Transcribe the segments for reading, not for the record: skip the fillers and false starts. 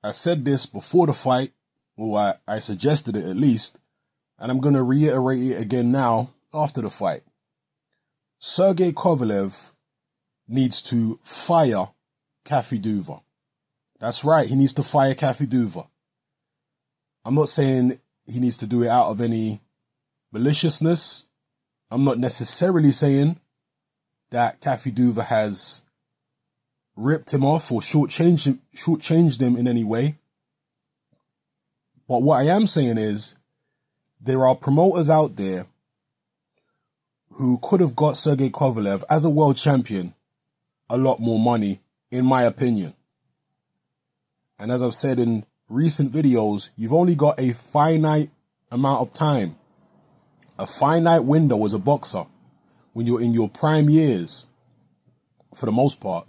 I said this before the fight, or I suggested it at least, and I'm going to reiterate it again now after the fight. Sergey Kovalev needs to fire Duva. That's right, he needs to fire Duva. I'm not saying he needs to do it out of any maliciousness. I'm not necessarily saying that Duva has ripped him off or shortchanged him in any way. But what I am saying is there are promoters out there who could have got Sergey Kovalev as a world champion a lot more money, in my opinion. And as I've said in recent videos, you've only got a finite amount of time, a finite window as a boxer when you're in your prime years, for the most part,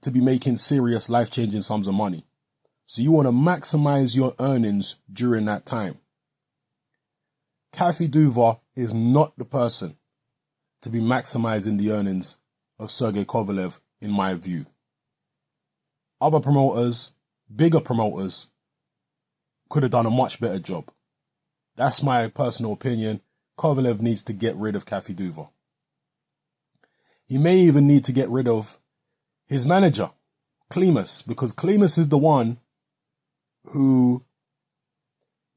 to be making serious life-changing sums of money. So you want to maximize your earnings during that time. Duva is not the person to be maximizing the earnings of Sergey Kovalev, in my view. Other promoters, bigger promoters, could have done a much better job. That's my personal opinion. Kovalev needs to get rid of Duva. He may even need to get rid of his manager, Klimas, because Klimas is the one who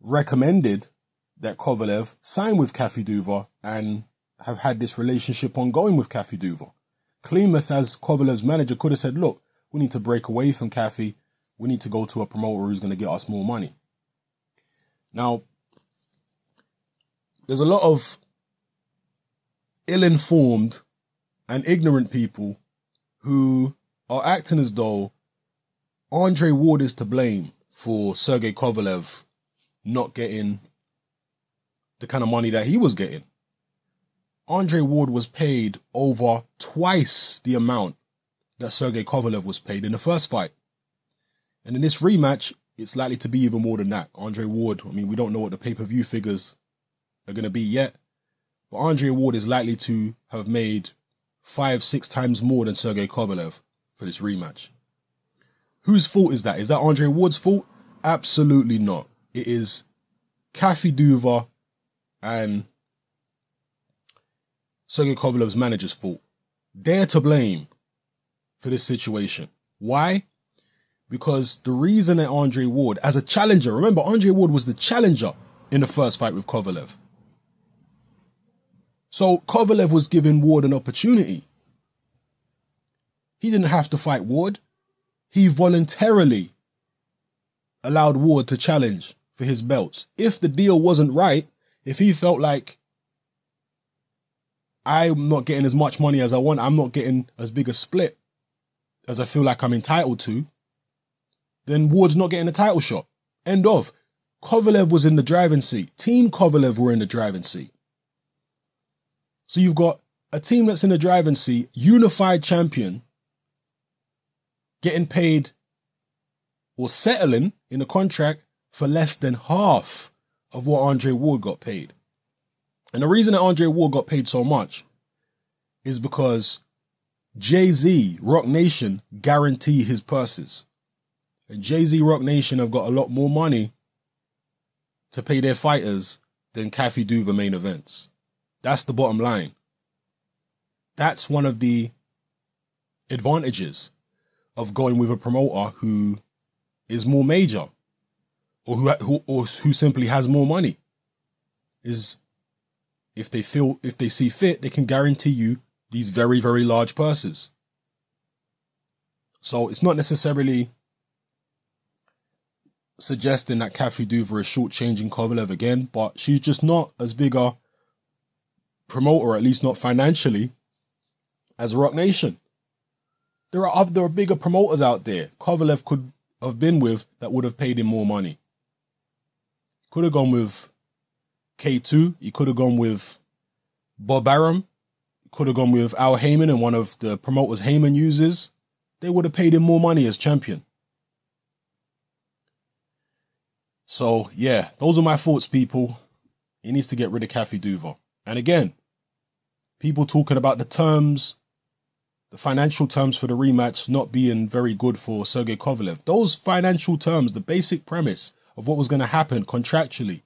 recommended that Kovalev sign with Duva and have had this relationship ongoing with Duva. Klimas, as Kovalev's manager, could have said, look, we need to break away from Caffey. We need to go to a promoter who's going to get us more money. Now, there's a lot of ill-informed and ignorant people who are acting as though Andre Ward is to blame for Sergey Kovalev not getting the kind of money that he was getting. Andre Ward was paid over twice the amount that Sergey Kovalev was paid in the first fight. And in this rematch, it's likely to be even more than that. Andre Ward, I mean, we don't know what the pay-per-view figures are going to be yet, but Andre Ward is likely to have made 5-6 times more than Sergey Kovalev for this rematch. Whose fault is that? Is that Andre Ward's fault? Absolutely not. It is Duva and Sergey Kovalev's manager's fault. They're to blame for this situation. Why? Because the reason that Andre Ward, as a challenger, remember Andre Ward was the challenger in the first fight with Kovalev. So Kovalev was giving Ward an opportunity. He didn't have to fight Ward. He voluntarily allowed Ward to challenge for his belts. If the deal wasn't right, if he felt like, I'm not getting as much money as I want, I'm not getting as big a split as I feel like I'm entitled to, then Ward's not getting a title shot. End of. Kovalev was in the driving seat. Team Kovalev were in the driving seat. So you've got a team that's in the driving seat, unified champion, getting paid or settling in a contract for less than half of what Andre Ward got paid. And the reason that Andre Ward got paid so much is because Jay-Z, Rock Nation, guarantee his purses. And Jay-Z, Rock Nation have got a lot more money to pay their fighters than Duva main events. That's the bottom line. That's one of the advantages of going with a promoter who is more major or who simply has more money. Is if they see fit, they can guarantee you these very, very large purses. So it's not necessarily suggesting that Duva is shortchanging Kovalev again, but she's just not as big a promoter, at least not financially, as Rock Nation. There are bigger promoters out there Kovalev could have been with that would have paid him more money. Could have gone with K2. He could have gone with Bob Arum. Could have gone with Al Heyman and one of the promoters Heyman uses. They would have paid him more money as champion. So, yeah, those are my thoughts, people. He needs to get rid of Duva. And again, people talking about the terms the financial terms for the rematch not being very good for Sergey Kovalev. Those financial terms, the basic premise of what was going to happen contractually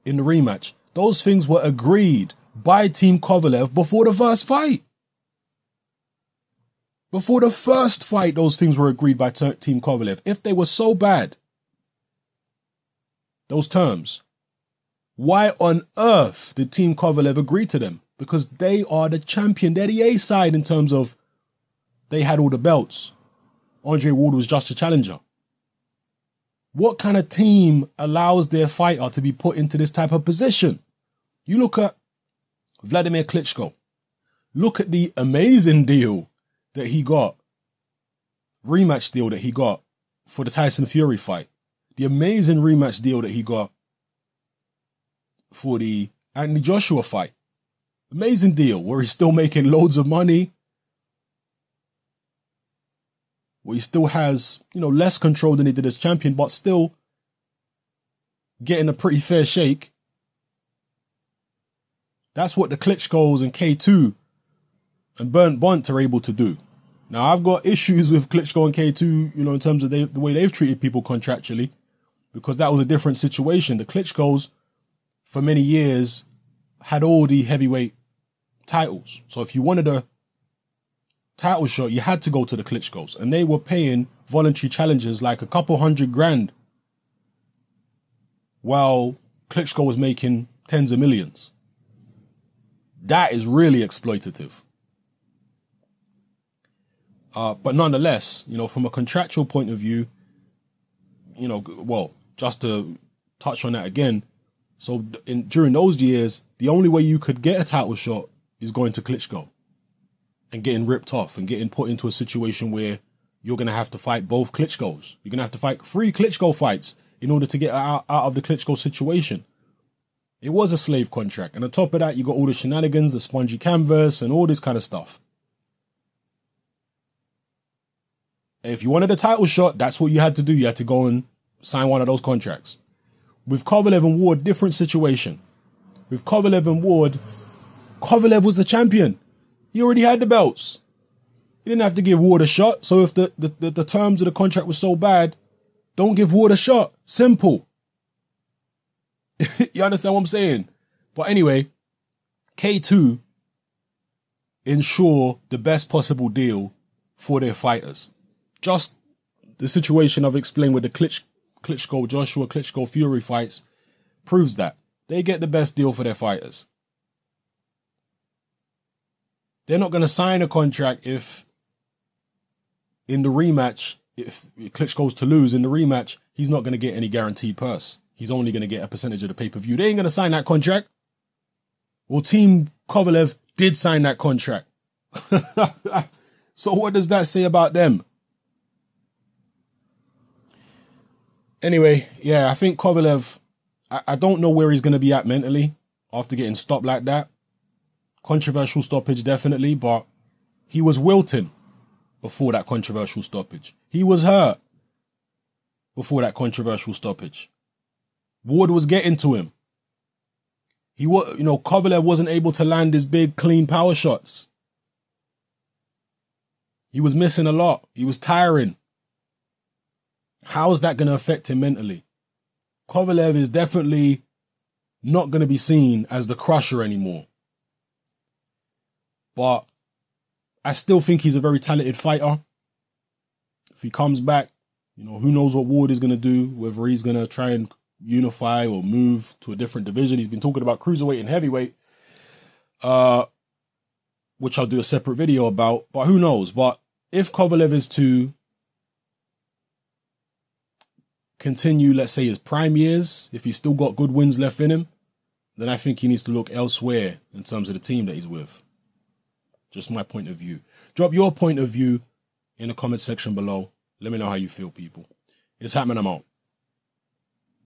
in the rematch, those things were agreed by Team Kovalev before the first fight. Before the first fight, those things were agreed by Team Kovalev. If they were so bad, those terms, why on earth did Team Kovalev agree to them? Because they are the champion. They're the A side in terms of they had all the belts. Andre Ward was just a challenger. What kind of team allows their fighter to be put into this type of position? You look at Vladimir Klitschko. Look at the amazing deal that he got, rematch deal that he got for the Tyson Fury fight. The amazing rematch deal that he got for the Anthony Joshua fight. Amazing deal where he's still making loads of money. Where he still has, less control than he did as champion, but still getting a pretty fair shake. That's what the Klitschko's and K2 and Bernd Bont are able to do. Now, I've got issues with Klitschko and K2, in terms of the way they've treated people contractually, because that was a different situation. The Klitschko's, for many years, had all the heavyweight titles. So if you wanted a title shot, you had to go to the Klitschko's, and they were paying voluntary challengers like a couple $100,000, while Klitschko was making tens of millions. That is really exploitative. But nonetheless, from a contractual point of view, just to touch on that again, so during those years, the only way you could get a title shot is going to Klitschko and getting ripped off and getting put into a situation where you're going to have to fight both Klitschko's. You're going to have to fight 3 Klitschko fights in order to get out of the Klitschko situation. It was a slave contract. And on top of that, you got all the shenanigans, the spongy canvas and all this kind of stuff. If you wanted a title shot, that's what you had to do. You had to go and sign one of those contracts. With Kovalev and Ward, different situation. With Kovalev and Ward, Kovalev was the champion. He already had the belts. He didn't have to give Ward a shot. So if the terms of the contract were so bad, don't give Ward a shot. Simple. You understand what I'm saying? But anyway, K2 ensure the best possible deal for their fighters. Just the situation I've explained with the Klitschko, Joshua, Klitschko, Fury fights proves that. They get the best deal for their fighters. They're not going to sign a contract if in the rematch, if Klitschko's to lose in the rematch, he's not going to get any guaranteed purse. He's only going to get a percentage of the pay-per-view. They ain't going to sign that contract. Well, Team Kovalev did sign that contract. So what does that say about them? Anyway, yeah, I think Kovalev, I don't know where he's going to be at mentally after getting stopped like that. Controversial stoppage, definitely, but he was wilting before that controversial stoppage. He was hurt before that controversial stoppage. Ward was getting to him. Kovalev wasn't able to land his big, clean power shots. He was missing a lot. He was tiring. How is that going to affect him mentally? Kovalev is definitely not going to be seen as the crusher anymore. But I still think he's a very talented fighter. If he comes back, who knows what Ward is going to do, whether he's going to try and unify or move to a different division. He's been talking about cruiserweight and heavyweight, which I'll do a separate video about, but who knows? But if Kovalev is to continue, let's say, his prime years, if he's still got good wins left in him, then I think he needs to look elsewhere in terms of the team that he's with. Just my point of view. Drop your point of view in the comment section below. Let me know how you feel, people. It's happening. I'm out.